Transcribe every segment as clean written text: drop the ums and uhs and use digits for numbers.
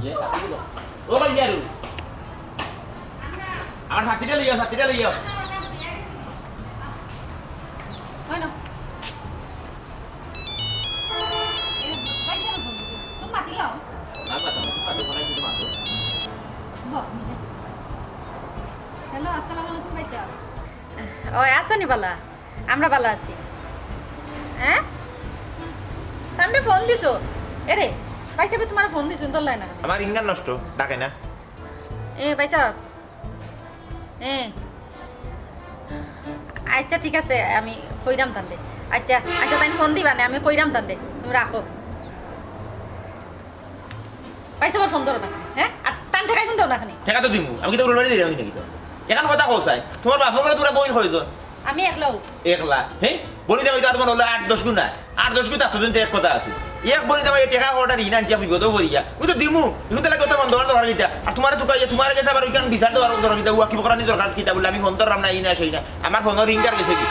ও ভাই যারু আমার ছাত্রীটা লইও হয় না তুমি মাতি লাও হ্যালো আসসালামু আলাইকুম ভাইজা ওই আসনি বালা আমরা বালা আছি হ্যাঁ তান্ডে ফোন দিছো এরে ভাইসা তোমার ফোন দিছো তোর লাই না আমার ইঙ্গান নষ্ট ডাকে না এ ভাইসা আচ্ছা ঠিক আছে আমি কইরাম তান্ডে আচ্ছা তাই ফোন দিবা না আমি কইরাম তান্ডে তুমি রাখো পয়সা ফোন ধরো না হ্যাঁ আর টান ঠেকাই কোন দাও না খানি ঠেকা তো দিমু আমি কি তো উলবাড়ি দিলাম নাকি তো এখন কথা কইছাই তোমার বাপের করে তোরা বই হইছো আমি একলা হ্যাঁ বলি যাবে তো তোমার হলো 8-10 গুণ না 8-10 গুণ তার তো এক কথা আছে এক বলি যাবে টাকা অর্ডার ইনা আনছি আমি গতো বলিয়া ওই তো দিমু এখন তো লাগে তো বন্ধ দরকার দিতা আর তোমার তো কই তোমার কাছে আবার ওইখান বিচার দেওয়ার দরকার দিতা ওয়া কি বকরানি দরকার কিতা বলে আমি ফোন তো রাম না ইনা সেই না আমার ফোন রিংটার গেছে কি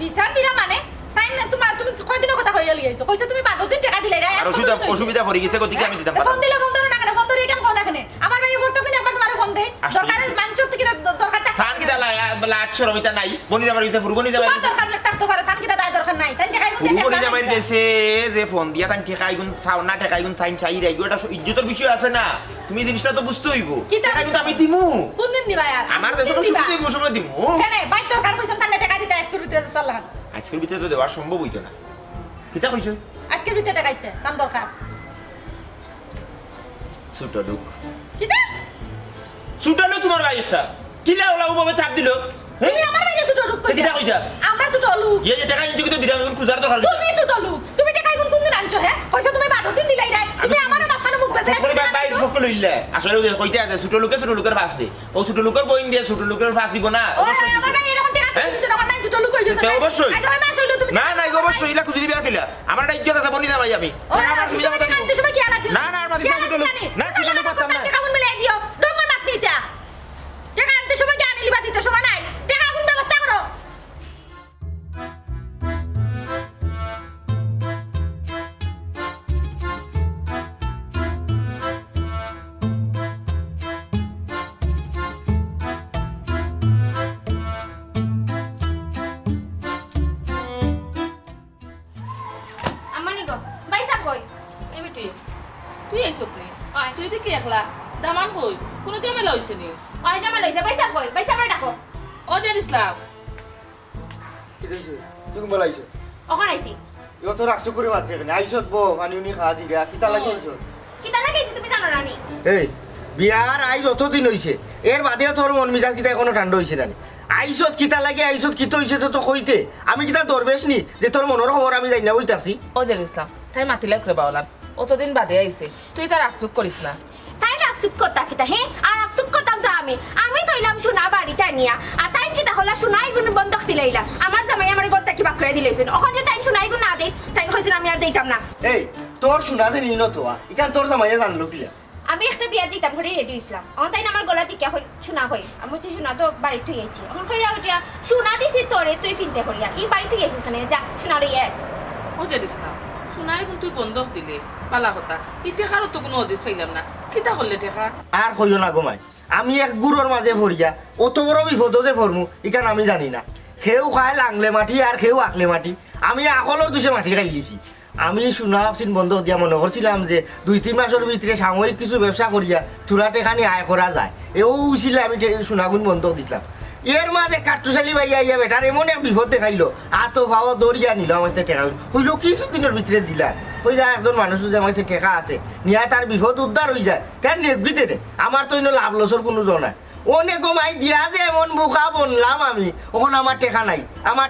বিচার দিরা মানে টাইম না তুমি কয়দিনের কথা হইয়া লিয়াইছো কইছো তুমি 12 দিন টাকা দিলে আর অসুবিধা পড়ে গেছে গতিকে আমি দিতাম ফোন দিলে ফোন ধরো না কেন ফোন ধরে কেন ফোন রাখনে আমার ভাই ফোন তো কিনা আবার তোমার ফোন দে দরকারে মানছো তো কিনা দরকারটা থান কিটা লাচ্ছ রমিতা নাই বনি যাবার ভিতরে ফুরবনি যাবার তোমার দরকার লাগতে পারে থান কিটা দায় দরকার নাই তাই দেখাই গেছে ফুরবনি যাবার গেছে যে ফোন দিয়া তান ঠেকাই গুণ ফাও না ঠেকাই গুণ থাইন চাই রাইগো এটা ইজ্জতের বিষয় আছে না তুমি জিনিসটা তো বুঝতে হইব টাকা কিন্তু আমি দিমু কোন দিন দিবা यार আমার দেশে তো শুধু দিমু সময় দিমু কেন ভাই দরকার কইছো তান টাকা দিতে আজকের ভিতরে চল আজকের ভিতরে তো দেওয়া সম্ভব হইতো না কিটা কইছো আজকের ভিতরে টাকা দিতে তান দরকার ছোট লোক কিটা ছোট লোক তোমার ভাইটা কিলা ওলা ওভাবে চাপ দিল তুমি আমার ভাইকে ছোট লোক কইছো কিটা কইছা আমরা ছোট লোক এই টাকা ইনজু কিন্তু দিলাম এখন কুজার দরকার তুমি ছোট লোক তুমি টাকা কোন দিন আনছো হ্যাঁ কইছো তুমি 12 দিন দিলাই যায় তুমি আমার মাথার মুখ বেজে সকলে ভাই সকলে লইলে আসলে ওই কইতে আছে ছোট লোকের ফাঁস দে ও ছোট লোকের বইন দিয়ে ছোট লোকের ফাঁস দিব না ওই আমার ভাই এরকম টাকা দিছো না মানে ছোট লোক কইছো তো অবশ্যই আজ ওই মাস হইলো তুমি না না অবশ্যই ইলা খুঁজে দিবে কিলা আমার একটা ইজ্জত আছে বলি না ভাই আমি আমার সুবিধা মতো আনতে সময় কি আলাদা না না আমার ছোট লোক না ছোট লোক করতাম না টাকা কোন মিলাই দিও ডঙ্গর মাত দিতা টাকা আনতে সময় কি আনিলি বা দিতে সময় নাই টাকা কোন ব্যবস্থা করো তুই এই চোখ নেই তুই দেখি একলা দামান কই কোনো ঝামেলা হইছে নি জামা লইছে পয়সা কই পয়সা আমার ডাকো ও জের ইসলাম কি কইছো তুমি বলাইছো ওখানে আইছি ইও তো রাখছো করে মাত্র এখানে আইছত বো মানে উনি খাওয়া জিগা কিতা লাগি আইছো কি তারা গেছি তুমি জানো রানী এই বিয়ার আইজ অতদিন হইছে এর বাদে তোর মন মিজাজ কিতা এখনো ঠান্ডা হইছে না আইছত কিতা লাগে আইছত কিতা হইছে তো কইতে আমি কিতা দরবেশ নি যে তোর মনের খবর আমি জানি না বইতাছি ও জের ইসলাম তাই মাতিলে করে বাওলান অতদিন বাদে আইছে তুই তার আকসুক করিস না তাই আকসুক করতা কিতা হে আর আকসুক করতাম তো আমি তইলাম শোনা বাড়িটা নিয়া আর তাই কিতা হলা শোনাই গুণ বন্ধক দিলাইলা আমার জামাই আমার ঘর থেকে বাকরে দিলাইছেন ওখান যে তাই শোনাই গুণ না দেই তাই কইছেন আমি আর দেইতাম না এই তোর শোনা যে নিল তো ইকান তোর জামাইয়া জানলো কিলা আমি একটা বিয়া দিতাম করে রেডি হইছিলাম আমার তাই আমার গলা দিকে শোনা হই আমি তুই শোনা তো বাড়ি থেকে আইছি এখন কইরা উঠিয়া শোনা দিছি তোরে তুই ফিনতে করিয়া এই বাড়ি থেকে আইছিস খানে যা শোনা রে ও জের ইসলাম শোনাই গুণ তুই বন্ধক দিলে পালা কথা এই টেকারও তো কোনো অদিস পাইলাম না কিতা করলে টেকা আর কইও না গোমাই আমি এক গুড়োর মাঝে ভরিয়া অত বড় বিপদ যে ভরমু ইকান আমি জানি না খেউ খায় লাংলে মাটি আর খেউ আকলে মাটি আমি আকলের দুষে মাটি খাই দিছি আমি শোনা অক্সিন বন্ধ দিয়া মনে করছিলাম যে 2-3 মাসের ভিতরে সাময়িক কিছু ব্যবসা করিয়া থুরাতে খানি আয় করা যায় এও ছিল আমি সোনাগুন বন্ধ দিছিলাম এর মাঝে কাটুশালি ভাইয়া আইয়া বেটার এমন এক বিপদ দেখাইলো আতো খাওয়া দৌড়িয়া নিল আমার সাথে টেকা হইলো কিছুদিনের ভিতরে দিলা ওই যা একজন মানুষ যদি আমার কাছে টেকা আছে নিয়া তার বিপদ উদ্ধার হয়ে যায় কেন নেগবিতে রে আমার তো ইনো লাভ লসর কোনো জন নাই অনেক কমাই দিয়া যে এমন বোকা বনলাম আমি ওখানে আমার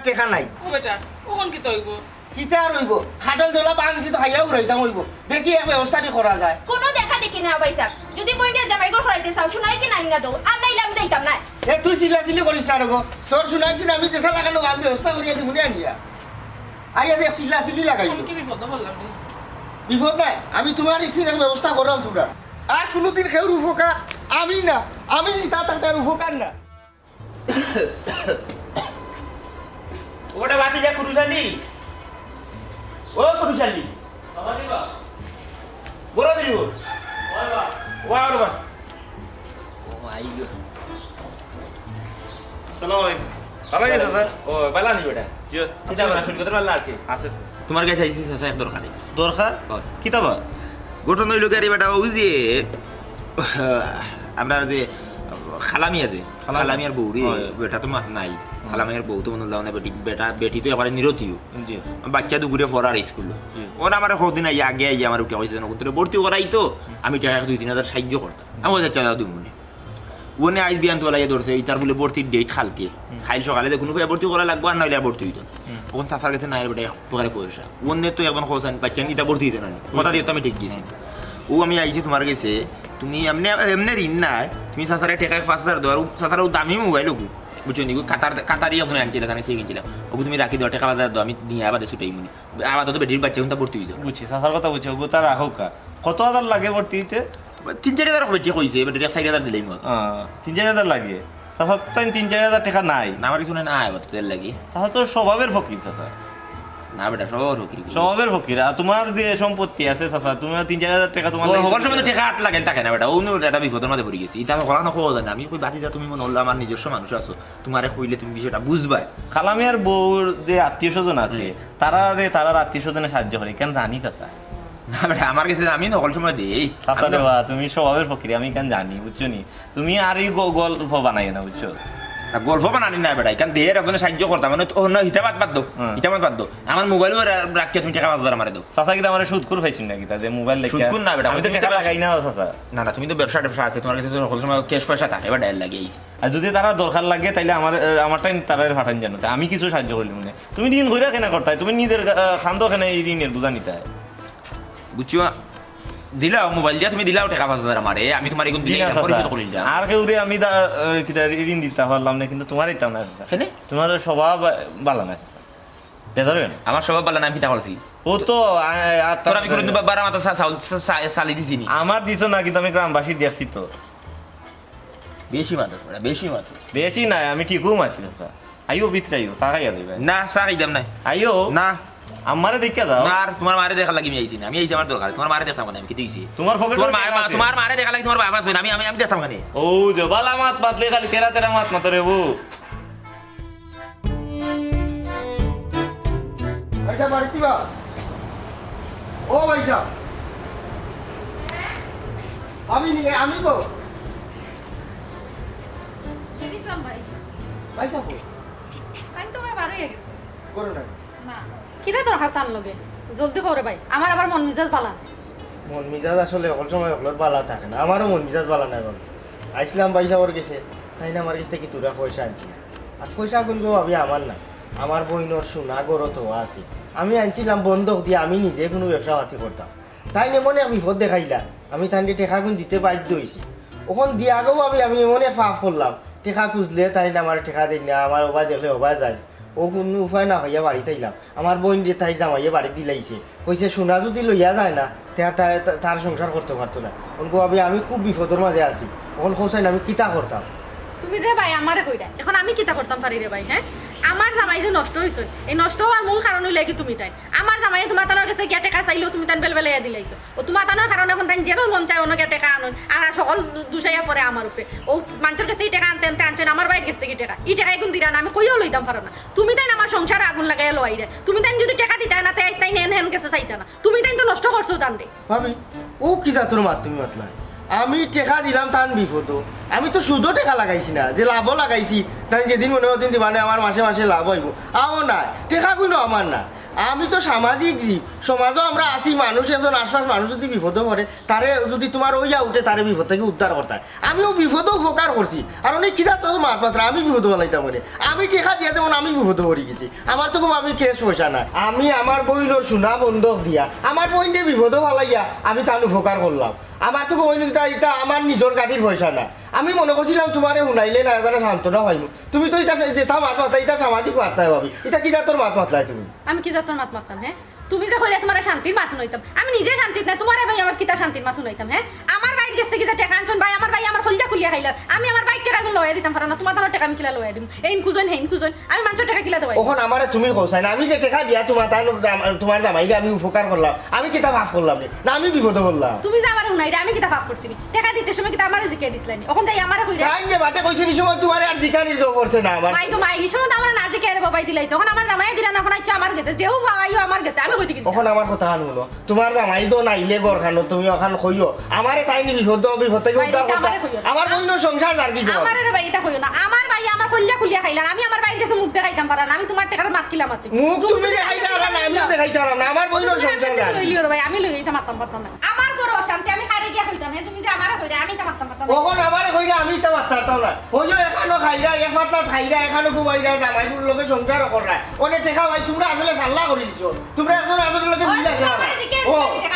টেকা নাই ও বেটা ওখান কি তৈব কিতা রইব খাটল জলা বাংছি তো খাইয়া উড়াইতাম হইব দেখি এক ব্যবস্থাটি করা যায় কোনো দেখা দেখি না পয়সা যদি বইটা জামাই ঘর করাইতে চাও শোনাই কি নাই না দো আর নাইলে আমি দেইতাম না এ তুই চিল্লাচিল্লি করিস না রগো তোর শুনাইছি আমি দেশা লাগানো আমি ব্যবস্থা করিয়া দিব না নিয়া আইয়া যে চিল্লাচিল্লি লাগাই কি বিপদ বললাম বিপদ নাই আমি তোমার রিক্সির ব্যবস্থা করাম তোমরা আর কোনোদিন খেউর উপকার আমি তার উপকার না ওটা বাতি যা কুরুশালি ও কুরুশালি বড় দিল ওয়া বাবা ও মাই গড সালাম আলাইকুম ভালো গেছে স্যার ও বালা নি বেটা জিও কিতা বলা শুন কথা বালা আছে আছে তোমার কাছে আইছি চাচা এক দরকারে দরকার হয়। কিতাবা গঠন হইল গাড়ি বেটা ওই যে আমরা যে খালামিয়া যে খালামিয়ার বউ রে হয়। বেটা তো মাত নাই খালামিয়ার বউ তো মনে লাও না বেটি বেটা বেটি তো এবারে নিরতিও জি বাচ্চা দুপুরে পড়ার স্কুল ওরা আমার কদিন আগে আগে আইয়া আমার উঠে হয়েছে নতুন ভর্তি করাই তো আমি টাকা 2-3 হাজার সাহায্য করতাম আমি ওদের চালা দুই মনে ওনে আইস বিয়ান তোলা ধরছে ইতার বলে ভর্তির ডেট খালকে খাইল সকালে যে কোনো ভর্তি করা লাগবে আর নইলে ভর্তি হইতো তখন চাচার কাছে নাই বেটা এক প্রকারে পয়সা ওনে তো একজন হোসেন বাচ্চা ইটা ভর্তি হইতো না কথা দিয়ে তো আমি ঠিক গেছি ও আমি আইছি তোমার কাছে তুমি এমনি এমনি ঋণ নাই তুমি চাচারে টাকা 5,000 দাও আর চাচারও দামি মোবাইল ওগু বুঝছো নি কাতারি এখন আনছিল এখানে সে কিনছিলাম ওগু তুমি রাখি দাও টাকা 5,000 দাও আমি নিয়ে আবার ছুটাই মনে আবার তো বেটির বাচ্চা হুন ভর্তি হইতো বুঝছি সাসার কথা বুঝছি ওগো তার রাখো কা কত হাজার লাগে ভর্তি হইতে 3-4 হাজার বেটি কইছে বেটি 4,000 দিলেই মত 3-4 হাজার লাগে সাসার তো 3-4 হাজার টাকা নাই না আমার কিছু না আয় তেল লাগি সাসা তোর স্বভাবের ফকির সাসা না বেটা সব রকি স্বভাবের ফকির আর তোমার যে সম্পত্তি আছে সাসা তুমি 3-4 হাজার টাকা তোমার লাগে হবার সময় তো টাকা 8 লাখ থাকে না বেটা অন্য একটা বিপদের মধ্যে পড়ে গেছি এটা করা না খোঁজ না আমি কই বাতি যা তুমি মনে হলো আমার নিজস্ব মানুষ আছো তোমারে কইলে তুমি বিষয়টা বুঝবা খালামিয়ার বউর যে আত্মীয় স্বজন আছে তারার আত্মীয় স্বজনে সাহায্য করে কেন জানি চাচা না বেটা আমার কাছে আমি নকল সময় দেই চাচা দেবা তুমি স্বভাবের ফকির আমি কেন জানি বুঝছো নি তুমি আর এই গল্প বানাই না বুঝছো গল্প বানানি না বেটা কারণ দেহের একজনে সাহায্য করতাম মানে অন্য হিতাবাদ বাদ দো হিতাবাদ বাদ দো আমার মোবাইলও রাখিয়ে তুমি টাকা 5,000 আমারে দাও চাচা কিন্তু আমার সুদ করে পাইছি নাকি তা যে মোবাইল লেখা সুদকুর না বেটা, আমি তো তুমি তো টাকা লাগাই না চাচা না না তুমি তো ব্যবসা আছে তোমার কাছে সকল সময় ক্যাশ পয়সা থাকে এবার ডাইল লাগিয়েছি আর যদি তারা দরকার লাগে তাইলে আমারটাই তারা ফাটান জানো আমি কিছু সাহায্য করলি মনে তুমি ঋণ ঘুরে কেনা করতে তুমি নিজের খান্দ কেনা এই ঋণের বোঝা নিতে হয় বুঝছো দিলাও মোবাইল দিয়া তুমি দিলাও টাকা 5,000 আমারে আমি তোমার এগুন দিই পরিশোধ করে দিলাম আর কেউ আমি ঋণ দিতে পারলাম না কিন্তু তোমার এটা না কেন তোমার স্বভাব ভালো না বেজারবেন আমার স্বভাব ভালো না আমি পিতা করছি ও তো তোর আমি করে দিবা 12 মাত্র সালি দিছি নি আমার দিছো না কিন্তু আমি গ্রামবাসী দিয়েছি তো বেশি মাত্র বেশি মাত্র বেশি নাই আমি ঠিকও মাছি স্যার আইও ভিতরে আইও সাহায্য দেবে না সাই দাম নাই আইও না আমারে দেখে যাও না আর তোমার মারে দেখা লাগি আমি আইছি না আমি আইছি আমার দরকার তোমার মারে দেখতাম না আমি কি দিছি তোমার পকেটে তোমার মারে দেখা লাগি তোমার বাবা আছে আমি আমি দেখতাম না ও জবালা মাত বাতলে খালি তেরা মাত না তোরে ও ভাইসা বাড়িতে বা ও ভাইসা আমি গো ইসলাম ভাই ভাইসা কো আমি তো ভাই বাড়ি গেছো করো না না কিরা তোর হাত টান লগে জলদি করে ভাই আমার আবার মন মেজাজ পালা মন মিজাজ আসলে সকল সময় সকলের বালা থাকে না আমারও মন মিজাজ বালা নাই বল আইসলাম ভাইসা ওর গেছে তাই না আমার কাছ থেকে তোরা পয়সা আনছি না আর পয়সা কিন্তু ভাবি আমার না আমার বইনর সোনা গরো তো আছে আমি আনছিলাম বন্ধক দিয়ে আমি নিজে কোনো ব্যবসা পাতি করতাম তাই মনে এক বিপদ দেখাইলা আমি তাইকে টেকা গুণ দিতে বাধ্য হয়েছি ওখান দিয়ে আগেও আমি মনে ফাঁক করলাম টেকা খুঁজলে তাই না আমার টেকা দিই না আমার ওবা দেখলে ওবা যায় ও কোনো উপায় না হইয়া বাড়িতে আইলাম আমার বোন দিয়ে তাই জামাইয়া বাড়ি দিলাইছে কইছে সোনা যদি লইয়া যায় না তার সংসার করতে পারতো না ওনকো আমি খুব বিপদের মাঝে আছি ওখান খোঁচাই না আমি কিতা করতাম তুমি রে ভাই আমারে কইরা এখন আমি কিতা করতাম পারি রে ভাই হ্যাঁ আমার জামাই যে নষ্ট হইছে এই নষ্ট হওয়ার মূল কারণ হইলে কি তুমি তাই আমার জামাই তোমার তানোর কাছে গিয়া টাকা চাইলো তুমি তান বেলবেলাইয়া দিলাইছো ও তোমার তানোর কারণে এখন তাই যেন মন চায় অন্য টাকা আনুন আর সকল দুসাইয়া পরে আমার উপরে ও মানুষের কাছে টাকা আনতে আনছেন আমার বাইরের কাছ থেকে টাকা এই টাকা এখন দিরা না আমি কইও লইতাম পারো না তুমি তাই আমার সংসারে আগুন লাগাইয়া লই রে তুমি তাই যদি টাকা দিতা না তাই তাই নেন হেন কাছে চাইতা না তুমি তাই তো নষ্ট করছো তান রে ভাবি ও কি জাতর মাত তুমি মাতলা আমি টেকা দিলাম তান বিপদ আমি তো শুধু টেকা লাগাইছি না যে লাভও লাগাইছি তাই যেদিন মনে হতেন মানে আমার মাসে মাসে লাভ হইব আও না টেকা কোনো আমার না আমি তো সামাজিক জীব সমাজও আমরা আছি মানুষ এজন আশপাশ মানুষ যদি বিপদও পড়ে তারে যদি তোমার ওইয়া উঠে তারে বিপদ থেকে উদ্ধার করতে হয় আমিও বিপদও উপকার করছি আর অনেক কিসা তোর মাত মাত্রা আমি বিপদ বলাইতাম মানে আমি টেকা দিয়ে যেমন আমি বিপদ পড়ে গেছি আমার তো খুব আমি কেস পয়সা না আমি আমার বইনোর সোনা বন্ধক দিয়া আমার বইনকে বিপদও বলাইয়া আমি তার উপকার করলাম আমার তো বইনটা এটা আমার নিজের গাড়ির পয়সা না আমি মনে করছিলাম তোমারে শুনাইলে না যারা সান্ত্বনা হইব তুমি তো এটা যেটা মাত মাতা এটা সামাজিক মাত্রায় ভাবি এটা কি যা তোর মাত মাতলাই তুমি আমি কি তোর মাত মাততাম হ্যাঁ তুমি যে কইলে তোমার শান্তির মাথা নইতাম আমি নিজে শান্তিত না তোমার ভাই আমার কিতা শান্তির মাথা নইতাম হ্যাঁ আমার বাইর কাছ থেকে যে টাকা আনছন ভাই আমার ভাই আমার খলজা খুলিয়া খুলিয়া খাইলার আমি আমার বাইক টাকা গুলো লয়ে দিতাম পারা না তোমার টাকা আমি কিলা লয়ে দিম এই কুজন হেন কুজন আমি মানুষের টাকা কিলা দেওয়াই ওখন আমারে তুমি কইছাই না আমি যে টাকা দিয়া তোমার জামাইকে আমি উপকার করলাম আমি কিতা মাফ করলাম না আমি বিপদে বললাম তুমি যে আমার হুনাই আমি কিতা পাপ করছিনি টাকা দিতে সময় কিতা আমারে জিকে দিছলানি এখন যাই আমারে কইরা তাই যে বাটে কইছি নি সময় তোমার আর জিকানির জো করছে না আমার মাই গো মাই এই সময় তো আমার না জিকে আরে বাবাই দিলাইছো এখন আমার জামাই দিলা না ফোনাইছো আমার গেছে যেও ভাগাইও আমার গেছে আমি কইতে কি ওখন আমার কথা শুনো তোমার জামাই তো নাইলে গরখানো তুমি ওখান কইও আমারে তাই নি বিপদ থেকে ভাই, উদ্ধার এটা করতা আমারে কইও না। আমার বইনো সংসার আর কি আমার রে ভাই এটা কইও না আমার ভাই আমার কলজা খুলিয়া খাইলাম আমি আমার ভাইয়ের কাছে মুখ দেখাইতাম পারা না আমি তোমার টাকার মাত কিলা মাতি মুখ তুমি দেখাইতে পারো না আমিও দেখাইতে পারো না আমার বইনো সংসার আর লইলিও রে ভাই আমি লই এটা মাতাম পারতাম না আমার বড় অশান্তি আমি খাইরে গিয়া কইতাম হে তুমি যে আমারে কইরা আমি এটা মাতাম পারতাম না ওখন আমারে কইরা আমি তো মারতাম না হইও এখানো খাইরা এক পাতলা খাইরা এখানো ঘুমাইরা জামাইগুলোর লগে সংসার করা ওনে দেখা ভাই তোমরা আসলে সাল্লা করে দিছো তোমরা একজন আদরের লগে মিল আছে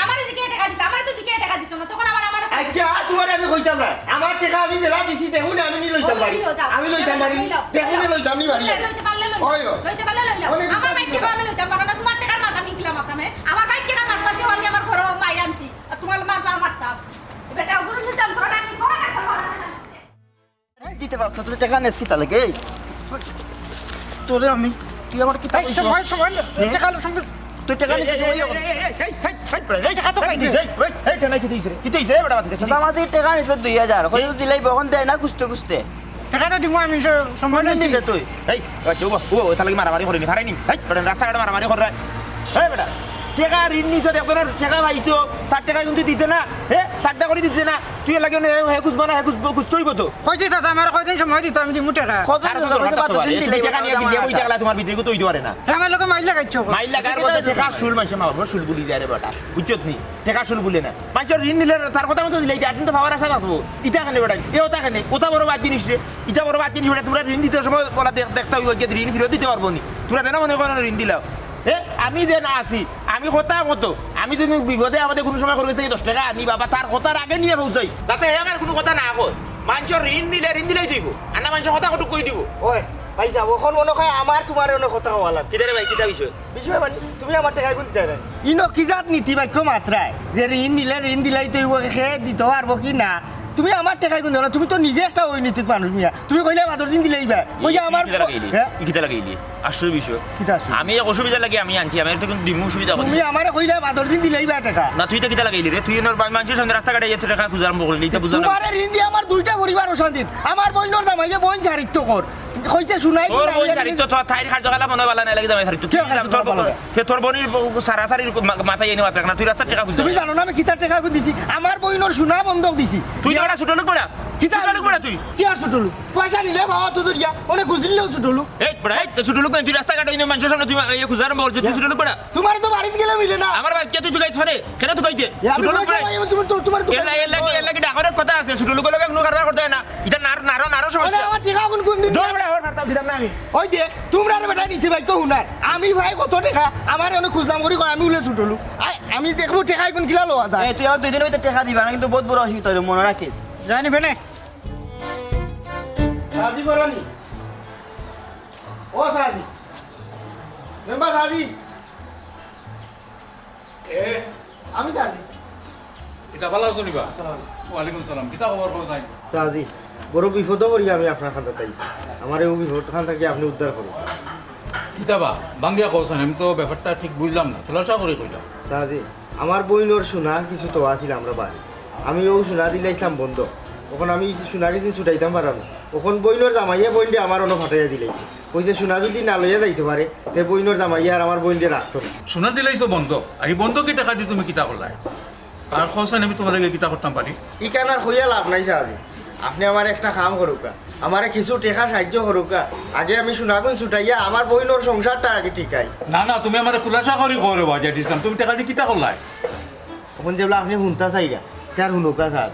আমারে জিকে টাকা দিছ আমারে তো জিকে টাকা দিছ না তখন আমার আচ্ছা তোমার আমি কইতাম না আমার টাকা আমি জেলা দিছি দেখুন আমি নি লইতাম পারি আমি লইতাম পারি দেখুন লইতাম নি পারি লইতে পারলে ওইও। লইতে পারলে লইলাম আমার বাইক টাকা আমি লইতাম পারা না তোমার টাকার মাথা আমি কিলা মাতাম আমার বাইক টাকা মাত পাতেও আমি আমার ঘর মাইর আনছি আর তোমার মা মারতাম বেটা ওগুলো যন্ত্রণা আমি বড় দিতে পারছ তোর টাকা নেস কি তাহলে কে তোরে আমি তুই আমার কি তাই টাকা সঙ্গে তুই টাকা নিতে আমাদের টাকা নিছে 2000 কই দিলাই বগন দেয় না কুস্তে কুস্তে টাকাটা দিব আমি সময় মনে নিছি নিলে তুই মারামারি করিনি হারাইনি রাস্তাঘাটে মারামারি করে বেটা টাকা ঋণ নিছ একজনের টাকা পাইতো তার টাকা কিন্তু দিতে না তার টাকা করে দিতে না তুই লাগে হে খুঁজবা না হে খুঁজতেই কত কইছি দাদা আমার কয়দিন সময় দিত আমি দিমু টাকা তোমার ভিতরে তো হইতে পারে না আমার লোকে মাইল লাগাইছো মাইল লাগার মধ্যে টাকা শুল মানুষের মা বাবা শুল বলি যায় রে বেটা বুঝছত নি টাকা শুল বলে না মানুষের ঋণ নিলে তার কথা মতো দিলে আট দিন তো পাওয়ার আশা থাকবো ইটা খানে বেটা এও তা খানে ওটা বড় বাদ জিনিস রে ইটা বড় বাদ জিনিস বেটা তোমরা ঋণ দিতে সময় বলা দেখতে হইব যে ঋণ ফেরত দিতে পারবো নি তোমরা দেনা মনে করো ঋণ দিলাও আমি যে না আছি আমি কথা মতো আমি যদি বিপদে আমাদের কোনো সময় করে থেকে 10 টাকা আনি বাবা তার কথার আগে নিয়ে পৌঁছাই যাতে আমার কোনো কথা না কয় মানুষের ঋণ দিলেই দিব আর না মানুষের কথা কত কই দিব ওই ভাইসা ওখন মনে হয় আমার তোমার অনেক কথা হওয়া লাগবে কিদারে ভাই কিটা বিষয় বিষয় মানে তুমি আমার টাকা কোন দেবে ইনো কি জাত নীতি বাক্য মাত্রায় যে ঋণ নিলে ঋণ দিলাই তুই খেয়ে দিতে পারবো কি না তুমি আমার টাকা কোন দেবে তুমি তো নিজে একটা ওই নীতিক মানুষ মিয়া তুমি কইলে বাদর দিন দিলেই বা কইয়া আমার কিটা লাগাইলি আসল বিষয় কিটা আছে? আমি অসুবিধা লাগে আমি আনছি আমি তো কিন্তু দিমু অসুবিধা করে তুমি আমারে কইলে বাদর দিন দিলেই বা টাকা না তুই তো কিটা লাগাইলি রে তুই এর মানুষের সঙ্গে রাস্তা কাটে যাচ্ছে টাকা খুঁজে আরম্ভ করলি এটা বুঝলাম না তোমারে ঋণ দিয়ে আমার দুইটা পরিবার অশান্তি আমার বইনর দাম যে বইন চারিত্ব কর কইতে শুনাই তোর বোন চারিত্র তো থাইর খাদ্য খালা মনে বালা নাই লাগে যাবে চারিত্র তুই তোর বোনের সারাসারি মাথায় এনে মাথা না তুই রাস্তা টাকা খুঁজে তুমি জানো না আমি কিতার টাকা দিছি আমার বইনর সোনা বন্ধক দিছি তুই তো একটা ছোট লোক বড়া কিতা ছোট লোক বড়া তুই কি আর ছোট লোক পয়সা নিলে বাবা তো দিয়া অনেক খুঁজলেও ছোট লোক এই বড়া এই ছোট লোক তুই রাস্তা কাটে এনে মানুষের সামনে তুই এই খুঁজে আরম্ভ করছিস তুই ছোট লোক বড়া তোমার তো বাড়িতে গেলে মিলে না আমার ভাই কে তুই গাইছ রে কেন তুই গাইতে আমি ছোট লোক পয়সা পাই, তোমার এর লাগি ডাকরের কথা আছে ছোট লোক লাগে কোনো কারবার করতে হয় না এটা নারো সমস্যা আমার টাকা কোন দিন দৌড় বড়া ওর ফারতাম দিতাম না আমি ওই দেখ তোমরা রে বেটা নীতি বাইক হুনার আমি ভাই কত টাকা আমার অনেক খুঁজলাম করি কয় আমি উলে ছোট লোক আমি দেখবো টাকা কোন কিলা লওয়া যায় তুই আমার 2 দিনের ভিতরে টাকা দিবা না কিন্তু বহুত বড় অসুবিধা হইলো মনে রাখিস জানি বেনে সাজি করনি ও সাজি মেম্বার সাজি আমি সাজি এটা ভালো আছো নিবা ওয়ালাইকুম সালাম কিতা খবর বলো তাই সাজি বড় বিপদ করি আমি আপনার খান্তা তাই আমার এই বিপদ খান থেকে আপনি উদ্ধার করুন কিতাবা বাঙ্গিয়া কওছেন আমি তো ব্যাপারটা ঠিক বুঝলাম না খোলাসা করে কইলাম সাজি আমার বইনোর সোনা কিছু তো আছিল আমরা বাড়ি আমি ও সোনা দিলাইছিলাম বন্ধ ওখানে আমি সোনা কিছু ছুটাইতাম পারাম ওখান বইনোর জামাইয়া বইন দিয়ে আমার অনেক ফাটাইয়া দিলাইছে কইছে সোনা যদি না লইয়া যাইতে পারে তে বইনোর জামাইয়া আর আমার বইন দিয়ে রাখতো না সোনা দিলাইছো বন্ধ আর এই বন্ধ কি টাকা দিয়ে তুমি কিতা করলাই আর খোঁজেন আমি তোমার লাগে কিতা করতাম পারি ইকান আর হইয়া লাভ নাই সাজি আপনি আমার একটা কাম করুকা আমারে কিছু টেকা সাহায্য করুকা আগে আমি সোনাগুন ছুটাইয়া আমার বইনোর সংসারটা আগে ঠিকাই না না তুমি আমার খোলাসা করে করে বাজার দিছিলাম তুমি টাকা দিয়ে কিতা করলাই এখন যেগুলো আপনি শুনতা চাইরা তার শুনুকা স্যার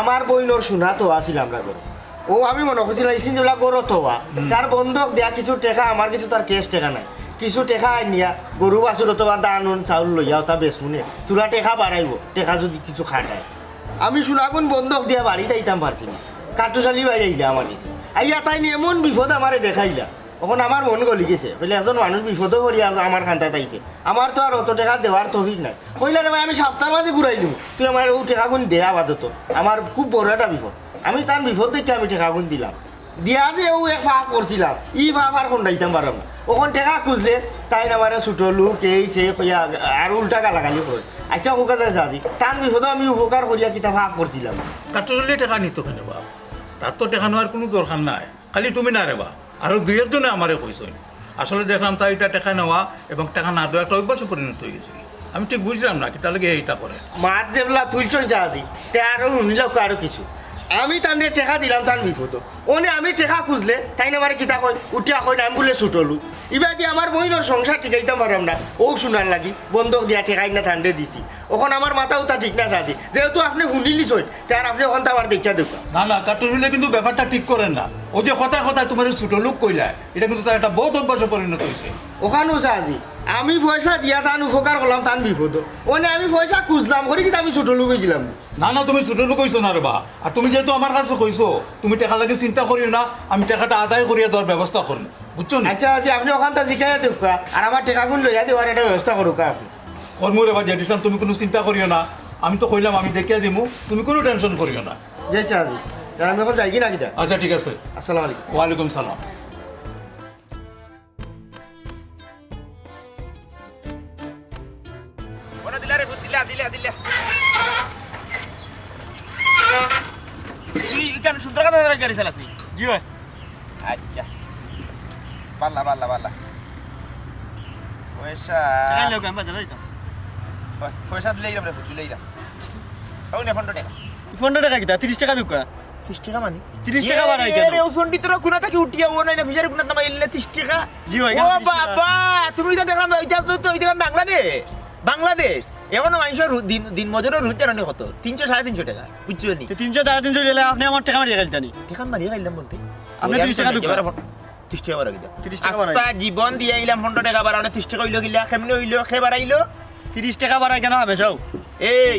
আমার বইনোর সোনা তো আছিল আমরা করো ও আমি মনে করছিলাম ইসিন যেগুলা করো তো তার বন্ধক দেয়া কিছু টেকা আমার কিছু তার কেস টেকা নাই কিছু টেকা নিয়া গরু বাছুর অথবা দান চাউল লইয়া তা বেশুনে তোরা টেকা বাড়াইব টেকা যদি কিছু খাটায় আমি সোনাগুন বন্ধক দিয়া বাড়িতে আইতাম পারছি না কাটুশালি বাইরে আমার নিচে আইয়া তাই নিয়ে এমন বিপদ আমারে দেখাইলা তখন আমার মন গলি গেছে বলে একজন মানুষ বিপদও করি আমার খান্তা তাইছে আমার তো আর অত টাকা দেওয়ার তফিক নাই কইলা রে ভাই আমি সপ্তাহের মাঝে ঘুরাই দিব তুই আমার ও টাকা গুণ দে আপাতত আমার খুব বড় একটা বিপদ আমি তার বিপদ দেখে আমি টেকা গুণ দিলাম দিয়া যে ও এক ভাব করছিলাম ই ভাব আর কোন দাইতাম পারলাম না ওখান টেকা খুঁজলে তাই না মানে ছোট লোক এই সে কইয়া আর উল্টা গালাগালি করে আচ্ছা ওকে যায় যাদি তার বিপদে আমি উপকার করিয়া কিতা ভাব করছিলাম কাটলে টাকা নিত কেন বা তার তো টাকা নেওয়ার কোনো দরকার নাই খালি তুমি না রে বা আরো দুই একজনে আমারে কইছেন আসলে দেখলাম তার এটা টাকা নেওয়া এবং টাকা না দেওয়া একটা অভ্যাসে পরিণত হয়ে গেছে আমি ঠিক বুঝলাম না কি তাহলে এইটা করে মাছ যেগুলা তুলছন যাদি তে আরো শুনিলাম আরো কিছু আমি তান্ডে টেকা দিলাম তার বিপদ ওনে আমি টেকা খুঁজলে তাই না মানে কিতা কই উঠিয়া কই নাম বলে ছুটলু এবার দিয়ে আমার বইনের সংসার ঠিকাইতাম পারলাম না ও শোনার লাগি বন্ধক দিয়া টেকাই না ঠান্ডে দিছি ওখন আমার মাথাও তা ঠিক না যাদি যেহেতু আপনি শুনিলিস তার আপনি ওখান আবার দেখিয়া দেখা না না কাটলে কিন্তু ব্যাপারটা ঠিক করেন না ও যে কথায় কথায় তোমার ছোট লোক কইলা এটা কিন্তু তার একটা বহুত অভ্যাসে পরিণত হয়েছে ওখানেও সাজি আমি পয়সা দিয়া তান উপকার করলাম তান বিপদ ওনে আমি পয়সা খুঁজলাম করি কিন্তু আমি ছোট লোক গেলাম না না তুমি ছোট লোক কইছো না রে বা আর তুমি যেহেতু আমার কাছে কইছো তুমি টাকা লাগে চিন্তা করিও না আমি টাকাটা আদায় করিয়া দেওয়ার ব্যবস্থা করবো বুঝছো না আচ্ছা আজি আপনি ওখানটা জিকাইয়া দেখা আর আমার টেকাগুন লইয়া দেওয়ার একটা ব্যবস্থা করুক আপনি কর্মরে বা জেঠিসাম তুমি কোনো চিন্তা করিও না আমি তো কইলাম আমি দেখিয়া দিমু তুমি কোনো টেনশন করিও না যাইছা আজি আমি এখন যাই কি না কিতা আচ্ছা ঠিক আছে আসসালামু আলাইকুম ওয়ালাইকুম সালাম ওনা দিলা রে দিলা দিলা দিলা তুই কেন সুন্দর কথা গাড়ি চালাস নি জি হয় আচ্ছা পাল্লা পাল্লা পাল্লা পয়সা লোক আমি বাজার যাইতাম পয়সা দিলেই রে দিলেই রা ও নে 15 টাকা 15 টাকা কিতা 30 টাকা দুকা 30 টাকা মানে 30 টাকা বাড়াই কেন রে ও ফন্ডি তোরা কোনা থেকে উঠিয়া ও নাই না ভিজারে কোনা নামা এলে 30 টাকা জি ভাই ও বাবা তুমি তো দেখলাম এটা তো এটা বাংলাদেশ বাংলাদেশ এমন মানুষের দিন মজুরের রোজ জানি কত 300 350 টাকা বুঝছো নি 300 350 দিলে আপনি আমার টাকা মারিয়ে গেলতানি টাকা মারিয়ে গেলাম বলতে আপনি 30 টাকা দুকা 30 টাকা বাড়াই 30 টাকা বাড়াই আস্তা জীবন দিয়ে আইলাম 15 টাকা বাড়ানো 30 টাকা হইলো গিলা কেমনে হইলো খে বাড়াইলো 30 টাকা বাড়াই কেন হবে সব এই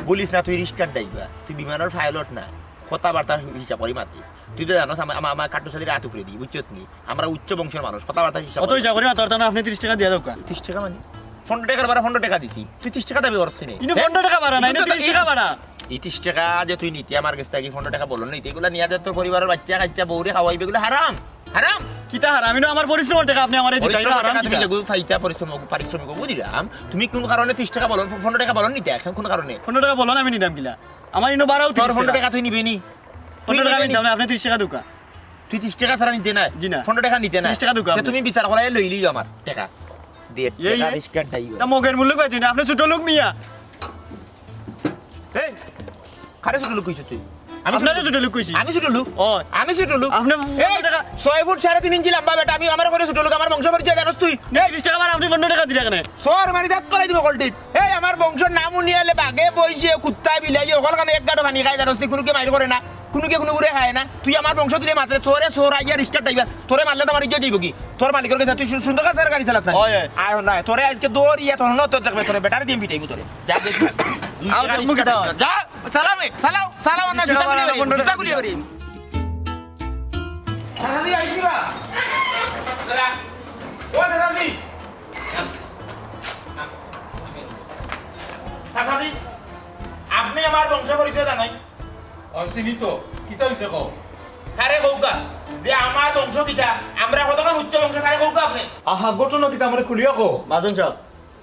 বলিস না তুই রিস্কার ডাইবা তুই বিমানের পাইলট না কথাবার্তার হিসাব করি মাতি তুই তো জানো আমার কাটু সাথে রাত উপরে দিই বুঝছত নি আমরা উচ্চ বংশের মানুষ কথাবার্তার হিসাব কত হিসাব করি না তোর তো আপনি 30 টাকা দিয়ে দাও কা 30 টাকা মানে 15 টাকার বাড়া 15 টাকা দিছি তুই 30 টাকা দাবি করছিস নি ইনো 15 টাকা বাড়া না ইনো 30 টাকা বাড়া এই 30 টাকা যে তুই নিতে আমার কাছ থেকে 15 টাকা বলল না এগুলা নিয়া দে তোর পরিবারের বাচ্চা কাচ্চা বউরে খাওয়াইবে এগুলো হারাম হারাম কিতা হারাম আমি আমার পরিশ্রমের টাকা আপনি আমারে দিতাই না হারাম তুমি কিতা লাগু ফাইতা পারিশ্রমিক বুঝিলাম তুমি কোন কারণে 30 টাকা বলন 15 টাকা বলন নিতে এখন কোন কারণে 15 টাকা বলুন আমি নিলাম কিলা আমার ইনো বাড়াও তোর 30 15 টাকা তুই নিবি নি 15 টাকা আমি দাম আপনি 30 টাকা দুকা তুই 30 টাকা ছাড়া নিতে না জি না। 15 টাকা নিতে না 30 টাকা দুকা তা তুমি বিচার করাই লইলি আমার টাকা দে এই টাকা রিস্কার দাই তা মগের মূল্য কইতে না আপনি ছোট লোক মিয়া এই খারে ছোট লোক কইছ তুই আমি আপনারে ছোট লোক কইছি আমি ছোট লোক ও আমি ছোট লোক আপনি এই 6 ফুট 3.5 ইঞ্চি লম্বা বেটা আমি আমার করে ছোট লোক আমার বংশ পরিচয় জানোস তুই 30 টাকা বাড়া আপনি 15 টাকা দিলা কেন সর মারি দাঁত করাই দিব কলটিত এই আমার বংশের নাম উনিয়ালে বাগে বইছে কুত্তা বিলাই ওখানে কানে এক গাড়ো পানি খাই জানোস তুই কোনো কে মাইর করে না কোনো কে কোনো করে খায় না তুই আমার বংশ তুলে মাত্রে তোরে সোর আইয়া রিস্টার টাইবা তোরে মারলে তো আমার ইজ্জত যাইব কি তোর মালিকের কাছে তুই সুন্দর কাছে গাড়ি চালাত না ওই আয় না তোরে আজকে দৌড় ইয়া তোর না তোর দেখবে তোরে বেটারে দিয়ে পিটাইবো তোরে যা দেখি আও তো মুখ দাও যা সালাম সালাম সালাম না টাকা বাড়া, 15 জুতা গুলি বাড়ি দাদি আইবা দাদা ও দাদি দাদি আপনি আমার বংশ পরিচয় জানাই চিনি তো কিতা হইছে কও কারে কৌকা যে আমার বংশ কিটা আমরা কতটা উচ্চ বংশ কারে কৌকা আপনি আহা ঘটনা কিতা আমারে খুলিয়া কও বাজন সাহেব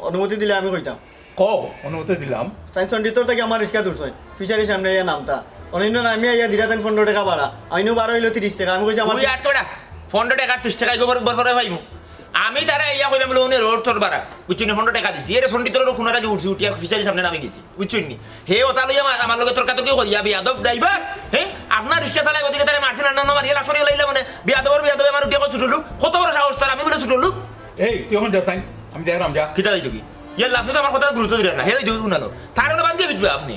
অনুমতি দিলে আমি কইতাম কও অনুমতি দিলাম তাই সন্ডিতর থেকে আমার রিস্কা দূরছয় ফিশারি সামনে ইয়া নামটা অনিন্য না আমি ইয়া দিরা তাই 15 টাকা বাড়া আইনো বাড়া হইলো 30 টাকা আমি কইছি আমার তুই আট কটা 15 টাকা 30 টাকা গোবর বরফরে পাইমু আমি তারা ইয়া কইলাম বলে উনি রোড তোর বাড়া বুঝছিনি 15 টাকা দিছি এর সন্ডিতর খুনাটা যে উঠছি উঠিয়া ফিশারি সামনে নামি গেছি বুঝছিনি হে ওতা লইয়া আমার লগে তোর কাছে কি কইয়া বিয়াদব ড্রাইভার হে আপনার রিস্কা চালাই ওদিকে তারে মারছেন না মারিয়া লাশরি লাইলা মানে বিয়াদব আমার উঠিয়া কই ছোট লোক কত বড় সাহস তার আমি বলে ছোট লোক এই তুই এখন যাসাইন আমি দেখলাম যা কিতা লাইছো কি ইয়া আপনি তো আমার কথা গুরুত্ব দিলেন না হে দিই উনানো তার বাদ দিয়ে বিদবে আপনি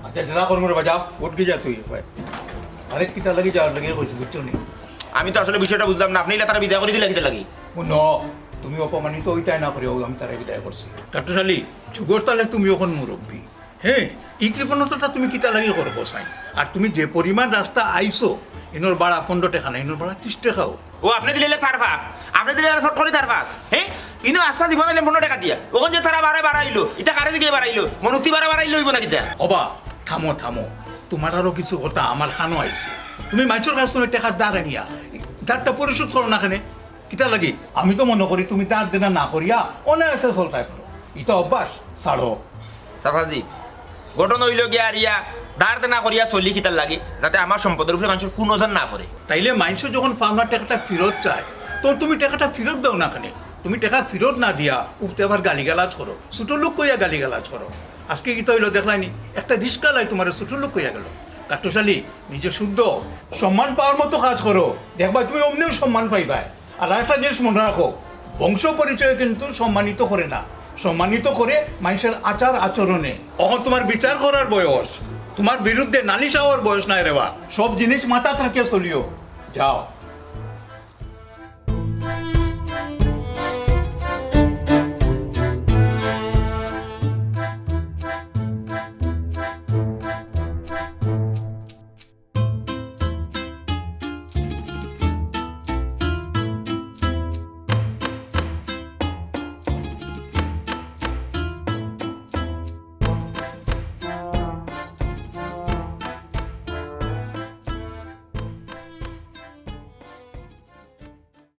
আচ্ছা যা করমু রে বাজা উঠ গিয়ে যা তুই আরে কিতা লাগি যাওয়ার লাগে কইছি বুঝছো নি আমি তো আসলে বিষয়টা বুঝলাম না আপনি তারা বিদায় করে দিলে কিতা লাগি ন তুমি অপমানিত ওইটাই না করে আমি তারে বিদায় করছি কাটুশালী যুগর তালে তুমি এখন মুরব্বী হে এই কৃপণতাটা তুমি কিতা লাগি করবো চাই আর তুমি যে পরিমাণ রাস্তা আইছো ইনোর বাড়া 15 টাকা না ইনোর বাড়া 30 টাকাও ও আপনি দিলে তার পাস আপনি দিলে ফটকরি তার পাস হ্যাঁ ইনো আস্তা দিব না 15 টাকা দিয়া ওখান যে তারা বাড়াইলো এটা কারে দিকে বাড়াইলো মনুক্তি বাড়াইলো হইব না কিতা অবা থামো থামো তোমার আরও কিছু কথা আমার খানো আইছে তুমি মানুষের কাছ থেকে টাকা দাঁড় আনিয়া দাঁড়টা পরিশোধ করো না কেন কিটা লাগি আমি তো মনে করি তুমি দাঁড় দেনা না করিয়া অনায়াসে চলতাই পারো এটা অভ্যাস ছাড়ো সাফাজি ঘটনা হইল গিয়া আর ইয়া দাঁড় না করিয়া চলি কিতার লাগে যাতে আমার সম্পদের উপরে মানুষের কোনো ওজন না পড়ে। তাইলে মানুষ যখন ফার্মার টাকাটা ফেরত চায় তো তুমি টাকাটা ফেরত দাও না কেন তুমি টাকা ফেরত না দিয়া উঠতে আবার গালিগালাজ করো ছোট লোক কইয়া গালিগালাজ করো আজকে কি তো হইলো দেখলাইনি একটা রিস্কালাই তোমার ছোট লোক কইয়া গেল কাট্টশালী নিজে শুদ্ধ সম্মান পাওয়ার মতো কাজ করো দেখবা তুমি অমনিও সম্মান পাইবা। আর একটা জিনিস মনে রাখো বংশ পরিচয় কিন্তু সম্মানিত করে না সম্মানিত করে মানুষের আচার আচরণে অখন তোমার বিচার করার বয়স তোমার বিরুদ্ধে নালিশ হওয়ার বয়স নাই রেবা সব জিনিস মাথা থাকে চলিও যাও।